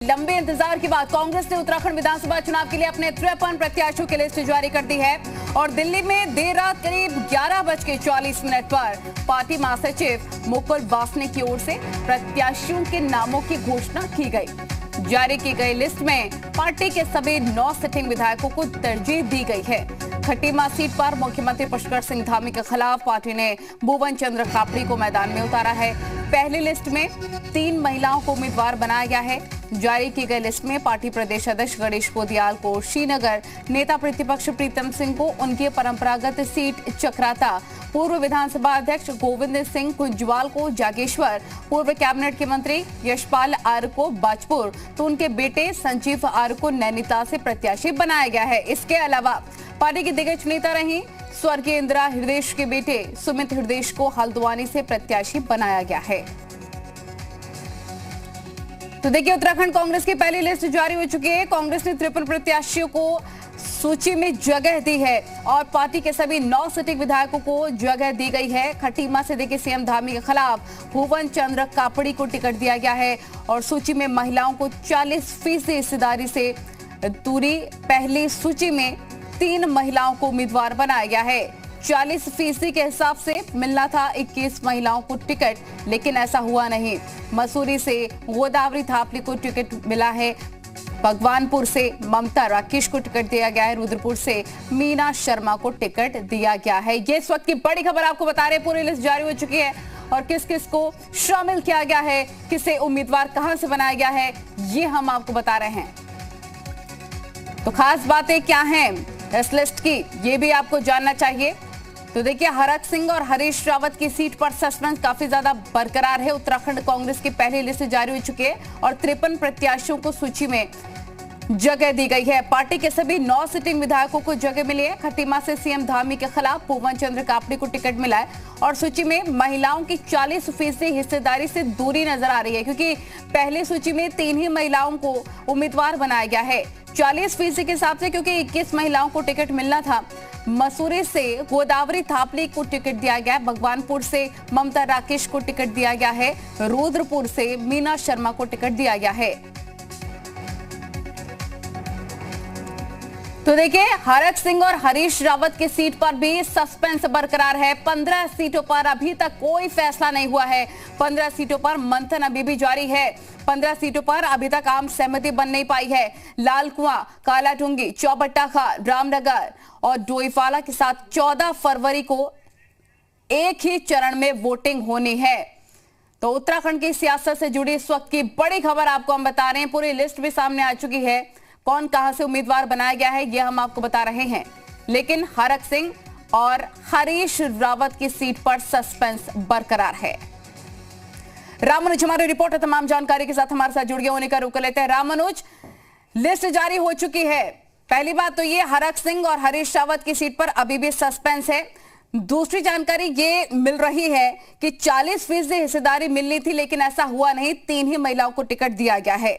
लंबे इंतजार के बाद कांग्रेस ने उत्तराखंड विधानसभा चुनाव के लिए अपने 53 प्रत्याशियों की लिस्ट जारी कर दी है और दिल्ली में देर रात करीब 11:40 पर पार्टी महासचिव मुकुल वासनिक की ओर से प्रत्याशियों के नामों की घोषणा की गई। जारी की गई लिस्ट में पार्टी के सभी 9 सिटिंग विधायकों को तरजीह दी गई है। खटीमा सीट पर मुख्यमंत्री पुष्कर सिंह धामी के खिलाफ पार्टी ने भुवन चंद्र कापड़ी को मैदान में उतारा है। पहली लिस्ट में 3 महिलाओं को उम्मीदवार बनाया गया है। जारी की गई लिस्ट में पार्टी प्रदेश अध्यक्ष गणेश पोदियाल को श्रीनगर, नेता प्रतिपक्ष प्रीतम सिंह को उनकी परंपरागत सीट चक्राता, पूर्व विधानसभा अध्यक्ष गोविंद सिंह कुंजवाल को जागेश्वर, पूर्व कैबिनेट के मंत्री यशपाल आर्य को बाजपुर तो उनके बेटे संजीव आर्य को नैनीताल से प्रत्याशी बनाया गया है। इसके अलावा पार्टी के दिग्गज नेता रही स्वर्गीय इंदिरा हृदयेश के बेटे सुमित हृदयेश को हल्द्वानी से प्रत्याशी बनाया गया है। तो देखिए, उत्तराखंड कांग्रेस की पहली लिस्ट जारी हो चुकी है। कांग्रेस ने 53 प्रत्याशियों को सूची में जगह दी है और पार्टी के सभी 9 सिटिंग विधायकों को जगह दी गई है। खटीमा से देखिए सीएम धामी के खिलाफ भुवन चंद्र कापड़ी को टिकट दिया गया है और सूची में महिलाओं को 40% हिस्सेदारी से दूरी। पहली सूची में 3 महिलाओं को उम्मीदवार बनाया गया है। 40% के हिसाब से मिलना था 21 महिलाओं को टिकट, लेकिन ऐसा हुआ नहीं। मसूरी से गोदावरी थापली को टिकट मिला है। भगवानपुर से ममता राकेश को टिकट दिया गया है। रुद्रपुर से मीना शर्मा को टिकट दिया गया है। ये इस वक्त की बड़ी खबर आपको बता रहे हैं। पूरी लिस्ट जारी हो चुकी है और किस किस को शामिल किया गया है, किसे उम्मीदवार कहां से बनाया गया है, ये हम आपको बता रहे हैं। तो खास बातें क्या हैं इस लिस्ट की, ये भी आपको जानना चाहिए। तो देखिए, हरक सिंह और हरीश रावत की सीट पर सस्पेंस काफी ज्यादा बरकरार है। उत्तराखंड कांग्रेस की पहली लिस्ट जारी हो चुकी है और 53 प्रत्याशियों को सूची में जगह दी गई है। पार्टी के सभी 9 सिटिंग विधायकों को जगह मिली है। खटीमा से सीएम धामी के खिलाफ भुवन चंद्र कापड़ी को टिकट मिला है और सूची में महिलाओं की 40% हिस्सेदारी से दूरी नजर आ रही है, क्योंकि पहली सूची में 3 ही महिलाओं को उम्मीदवार बनाया गया है। 40% के हिसाब से, क्योंकि 21 महिलाओं को टिकट मिलना था। मसूरी से गोदावरी थापली को टिकट दिया गया है। भगवानपुर से ममता राकेश को टिकट दिया गया है। रुद्रपुर से मीना शर्मा को टिकट दिया गया है। तो देखिए, हरक सिंह और हरीश रावत की सीट पर भी सस्पेंस बरकरार है। 15 सीटों पर अभी तक कोई फैसला नहीं हुआ है। 15 सीटों पर मंथन अभी भी जारी है। 15 सीटों पर अभी तक आम सहमति बन नहीं पाई है। लाल कुआं, कालाटूंगी, चौबट्टा, रामनगर और डोईवाला के साथ 14 फरवरी को एक ही चरण में वोटिंग होनी है। तो उत्तराखंड की सियासत से जुड़ी इस वक्त की बड़ी खबर आपको हम बता रहे हैं। पूरी लिस्ट भी सामने आ चुकी है। कौन कहां से उम्मीदवार बनाया गया है, यह हम आपको बता रहे हैं। लेकिन हरक सिंह और हरीश रावत की सीट पर सस्पेंस बरकरार है। रामानुज हमारी रिपोर्टर तमाम जानकारी के साथ हमारे साथ जुड़ गए, होने का रुक लेते हैं। रामानुज, लिस्ट जारी हो चुकी है। पहली बात तो ये, हरक सिंह और हरीश रावत की सीट पर अभी भी सस्पेंस है। दूसरी जानकारी ये मिल रही है कि 40% हिस्सेदारी मिलनी थी, लेकिन ऐसा हुआ नहीं। 3 ही महिलाओं को टिकट दिया गया है।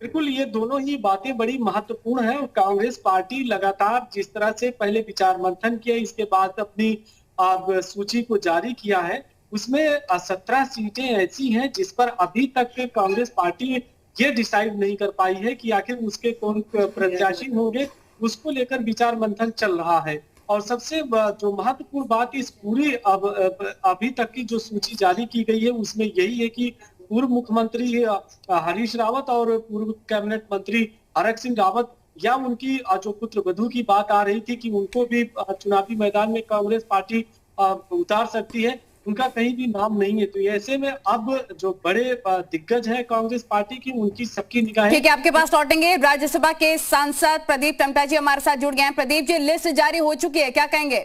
बिल्कुल, ये दोनों ही बातें बड़ी महत्वपूर्ण है। कांग्रेस पार्टी लगातार जिस तरह से पहले विचार मंथन किया, इसके बाद अपनी सूची को जारी किया है, उसमें 17 सीटें ऐसी हैं जिस पर अभी तक कांग्रेस पार्टी ये डिसाइड नहीं कर पाई है कि आखिर उसके कौन प्रत्याशी होंगे। उसको लेकर विचार मंथन चल रहा है और सबसे जो महत्वपूर्ण बात इस पूरी अभी तक की जो सूची जारी की गई है, उसमें यही है कि पूर्व मुख्यमंत्री हरीश रावत और पूर्व कैबिनेट मंत्री हरक सिंह रावत या उनकी जो पुत्र वधू की बात आ रही थी कि उनको भी चुनावी मैदान में कांग्रेस पार्टी उतार सकती है, उनका कहीं भी नाम नहीं है। तो ऐसे में अब जो बड़े दिग्गज हैं कांग्रेस पार्टी की, उनकी सबकी निगाहें। ठीक है, आपके पास लौटेंगे। राज्यसभा के सांसद प्रदीप टमटा जी हमारे साथ जुड़ गए हैं। प्रदीप जी, लिस्ट जारी हो चुकी है, क्या कहेंगे?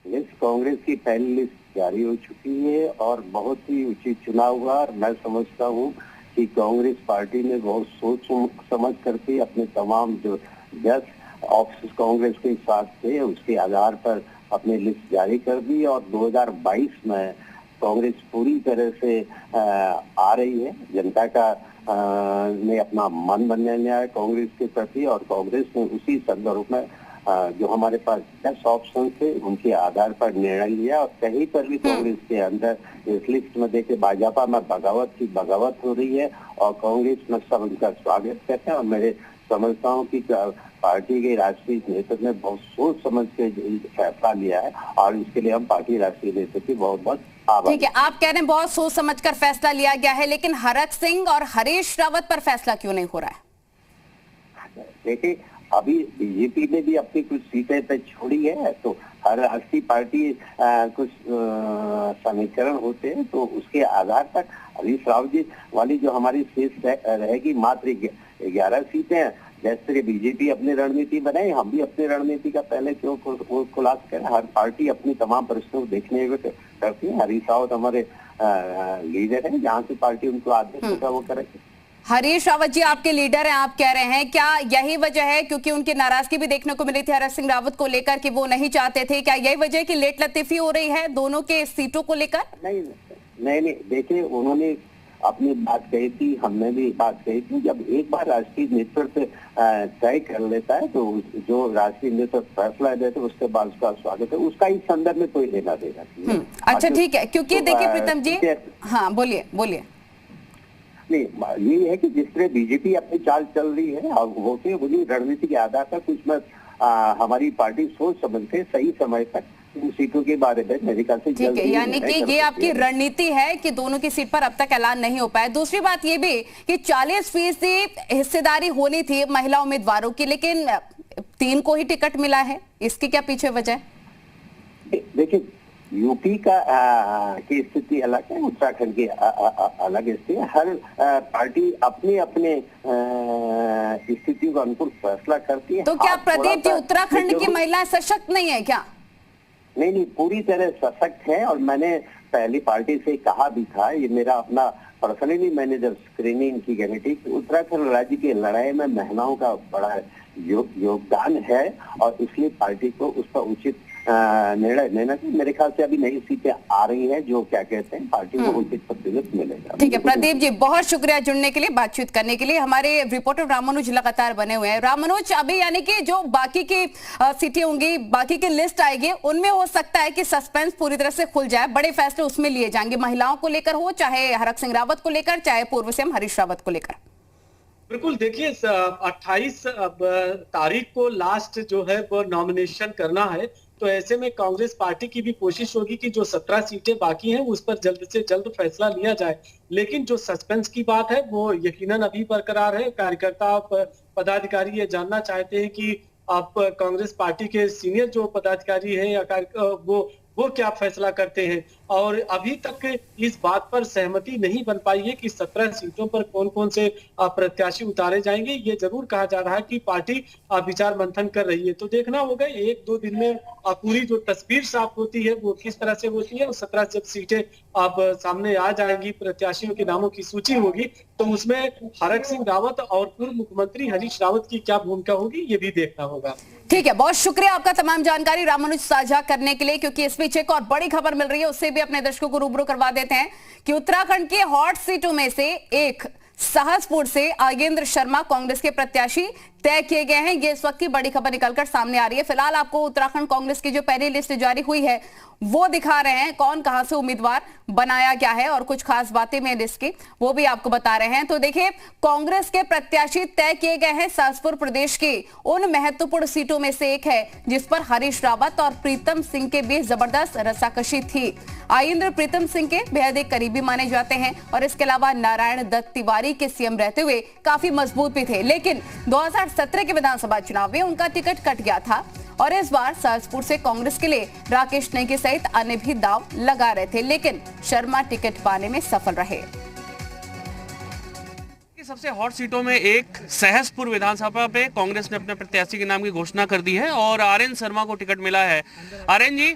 लिस्ट, कांग्रेस की पहली लिस्ट जारी हो चुकी है और बहुत ही उचित चुनाव हुआ। और मैं समझता हूँ कि कांग्रेस पार्टी ने बहुत सोच समझ करके अपने तमाम जो 10 ऑफिस कांग्रेस के साथ थे, उसके आधार पर अपनी लिस्ट जारी कर दी और 2022 में कांग्रेस पूरी तरह से आ रही है। जनता का ने अपना मन बनाया है कांग्रेस के प्रति और कांग्रेस ने उसी संदर्भ में जो हमारे पास 10 ऑप्शन थे उनके आधार पर निर्णय लिया, और कहीं पर भी कांग्रेस के अंदर इस लिस्ट में देखे भाजपा में बगावत की बगावत हो रही है, और कांग्रेस में सब उनका स्वागत करते हैं। और मेरे समझता हूँ कि पार्टी के राष्ट्रीय नेतृत्व ने बहुत सोच समझ के फैसला लिया है, और इसके लिए हम पार्टी राष्ट्रीय नेतृत्व की बहुत बहुत आभार। ठीक है, आप कह रहे हैं बहुत सोच समझकर फैसला लिया गया है, लेकिन हरक सिंह और हरीश रावत पर फैसला क्यों नहीं हो रहा है? देखिए, अभी बीजेपी ने भी अपनी कुछ सीटें तक छोड़ी है, तो हर राष्ट्रीय पार्टी कुछ समीकरण होते हैं, तो उसके आधार पर हरीश रावत जी वाली जो हमारी शेष रहेगी मात्र 11 सीटें। जैसे कि बीजेपी अपनी रणनीति बनाए, हम भी अपनी रणनीति का पहले क्यों खुलासा करें। हर पार्टी अपनी तमाम प्रश्नों को देखने करती है। हरीश रावत हमारे लीडर हैं, जहाँ से पार्टी उनको आदेश देगा वो करेगी। हरीश रावत जी आपके लीडर हैं, आप कह रहे हैं, क्या यही वजह है, क्योंकि उनकी नाराजगी भी देखने को मिली थी हरक सिंह रावत को लेकर कि वो नहीं चाहते थे, क्या यही वजह है कि लेट लतीफी हो रही है दोनों के सीटों को लेकर? नहीं, देखिए, उन्होंने अपनी बात कही थी, हमने भी बात कही थी। जब एक बार राष्ट्रीय नेतृत्व तय कर लेता है, तो जो राष्ट्रीय नेतृत्व फैसला देते उसके बाद उसका स्वागत है, उसका इस संदर्भ में कोई लेना देना नहीं। अच्छा, ठीक है, क्योंकि देखिए प्रीतम जी, हाँ बोलिए। नहीं, ये है कि जिस तरह बीजेपी अपनी चाल चल रही है, और होते हुए रणनीति के आधार पर कुछ में हमारी पार्टी सोच समझ के सही समय तक इन सीटों के बारे में मेरे ख्याल से ठीक है, यानी कि ये आपकी रणनीति है कि दोनों की सीट पर अब तक ऐलान नहीं हो पाया। दूसरी बात ये भी कि 40% हिस्सेदारी होनी थी महिला उम्मीदवारों की, लेकिन 3 को ही टिकट मिला है, इसकी क्या पीछे वजह है? देखिए, यूपी की स्थिति अलग है, उत्तराखंड की अलग स्थिति है। हर पार्टी अपने अपने स्थिति को अनुकूल फैसला करती है। तो क्या प्रदीप जी उत्तराखंड की महिलाएं सशक्त नहीं है क्या? नहीं, पूरी तरह सशक्त है, और मैंने पहली पार्टी से कहा भी था, ये मेरा अपना पर्सनली मैंने जब स्क्रीनिंग की गई थी, उत्तराखंड राज्य की लड़ाई में महिलाओं का बड़ा योगदान है, और इसलिए पार्टी को उस पर उचित निर्णय लेना चाहिए। मेरे ख्याल से अभी नई सीटें आ रही हैं, जो क्या कहते हैं पार्टी को उचित प्रतिशत मिलेगा। ठीक है प्रदीप जी, बहुत शुक्रिया जुड़ने के लिए, बातचीत करने के लिए। हमारे रिपोर्टर रामानुज लगातार बने हुए हैं। रामानुज, अभी यानी कि जो बाकी की सीटें होंगी, बाकी की लिस्ट आएगी, उनमें हो सकता है कि सस्पेंस पूरी तरह से खुल जाए, बड़े फैसले उसमें लिए जाएंगे, महिलाओं को लेकर हो, चाहे हरक सिंह रावत को लेकर, चाहे पूर्व सीएम हरीश रावत को लेकर। बिल्कुल, देखिए 28 तारीख को लास्ट जो है वो नॉमिनेशन करना है, तो ऐसे में कांग्रेस पार्टी की भी कोशिश होगी कि जो 17 सीटें बाकी हैं उस पर जल्द से जल्द फैसला लिया जाए। लेकिन जो सस्पेंस की बात है वो यकीनन अभी बरकरार है। कार्यकर्ता पदाधिकारी ये जानना चाहते हैं कि आप कांग्रेस पार्टी के सीनियर जो पदाधिकारी हैं या वो क्या फैसला करते हैं, और अभी तक इस बात पर सहमति नहीं बन पाई है कि 17 सीटों पर कौन कौन से प्रत्याशी उतारे जाएंगे। ये जरूर कहा जा रहा है कि पार्टी विचार मंथन कर रही है, तो देखना होगा 1-2 दिन में पूरी जो तस्वीर साफ होती है वो किस तरह से होती है। और 17 जब सीटें अब सामने आ जाएंगी, प्रत्याशियों के नामों की सूची होगी, तो उसमें हरक सिंह रावत और पूर्व मुख्यमंत्री हरीश रावत की क्या भूमिका होगी ये भी देखना होगा। ठीक है, बहुत शुक्रिया आपका तमाम जानकारी रामानुज साझा करने के लिए, क्योंकि इस बीच एक और बड़ी खबर मिल रही है, उससे भी अपने दर्शकों को रूबरू करवा देते हैं कि उत्तराखंड के हॉट सीटों में से एक सहसपुर से आगेंद्र शर्मा कांग्रेस के प्रत्याशी तय किए गए हैं। ये इस वक्त की बड़ी खबर निकलकर सामने आ रही है। फिलहाल आपको उत्तराखंड कांग्रेस की जो पहली लिस्ट जारी हुई है वो दिखा रहे हैं, कौन कहां से उम्मीदवार बनाया गया है, और कुछ खास बातें में लिस्ट की वो भी आपको बता रहे हैं। तो देखिए, कांग्रेस के प्रत्याशी तय किए गए हैं। सहसपुर प्रदेश की उन महत्वपूर्ण सीटों में से एक है जिस पर हरीश रावत और प्रीतम सिंह के बीच जबरदस्त रस्साकशी थी। आयेंद्र प्रीतम सिंह के बेहद एक करीबी माने जाते हैं, और इसके अलावा नारायण दत्त तिवारी के सीएम रहते हुए काफी मजबूत भी थे, लेकिन 2017 के विधानसभा चुनाव में उनका टिकट कट गया था, और इस बार सहसपुर से कांग्रेस के लिए राकेश नेगी सहित अन्य भी दांव लगा रहे थे, लेकिन शर्मा टिकट पाने में सफल रहे। सबसे हॉट सीटों में एक सहसपुर विधानसभा पे कांग्रेस ने अपने प्रत्याशी के नाम की घोषणा कर दी है, और आर्यन शर्मा को टिकट मिला है। आर्यन जी,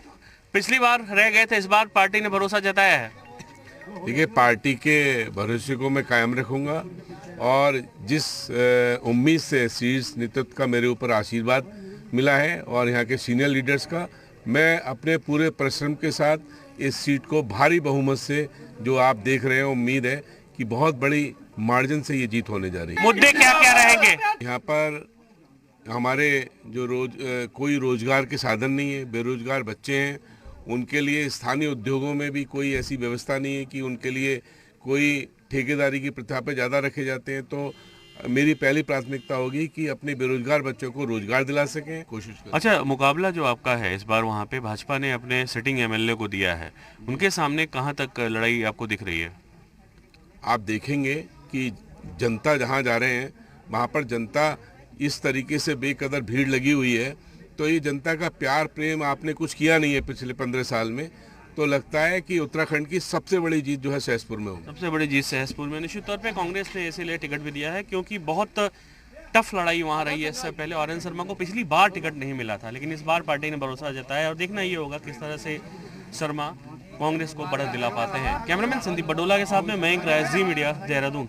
पिछली बार रह गए थे, इस बार पार्टी ने भरोसा जताया है। देखिए, पार्टी के भरोसे को मैं कायम रखूंगा, और जिस उम्मीद से शीर्ष नेतृत्व का मेरे ऊपर आशीर्वाद मिला है और यहाँ के सीनियर लीडर्स का, मैं अपने पूरे परिश्रम के साथ इस सीट को भारी बहुमत से, जो आप देख रहे हैं, उम्मीद है कि बहुत बड़ी मार्जिन से ये जीत होने जा रही है। मुद्दे क्या क्या रहेंगे? यहाँ पर हमारे जो कोई रोजगार के साधन नहीं है, बेरोजगार बच्चे हैं, उनके लिए स्थानीय उद्योगों में भी कोई ऐसी व्यवस्था नहीं है कि उनके लिए कोई ठेकेदारी की प्रथा पे ज़्यादा रखे जाते हैं। तो मेरी पहली प्राथमिकता होगी कि अपने बेरोजगार बच्चों को रोजगार दिला सकें, कोशिश करें। अच्छा, मुकाबला जो आपका है इस बार वहाँ पे भाजपा ने अपने सिटिंग एमएलए को दिया है, उनके सामने कहाँ तक लड़ाई आपको दिख रही है? आप देखेंगे कि जनता जहाँ जा रहे हैं वहाँ पर जनता इस तरीके से बेकदर भीड़ लगी हुई है, तो ये जनता का प्यार प्रेम आपने कुछ किया नहीं है पिछले 15 साल में, तो लगता है कि उत्तराखंड की सबसे बड़ी जीत जो है सहसपुर में होगी। सबसे बड़ी जीत सहसपुर में। निश्चित तौर पे कांग्रेस ने इसीलिए टिकट भी दिया है क्योंकि बहुत टफ लड़ाई वहाँ रही है। इससे पहले आरएन शर्मा को पिछली बार टिकट नहीं मिला था, लेकिन इस बार पार्टी ने भरोसा जताया और देखना ये होगा किस तरह से शर्मा कांग्रेस को बढ़त दिला पाते हैं। कैमरामैन संदीप बडोला के साथ में मयंक राय, जी मीडिया, देहरादून।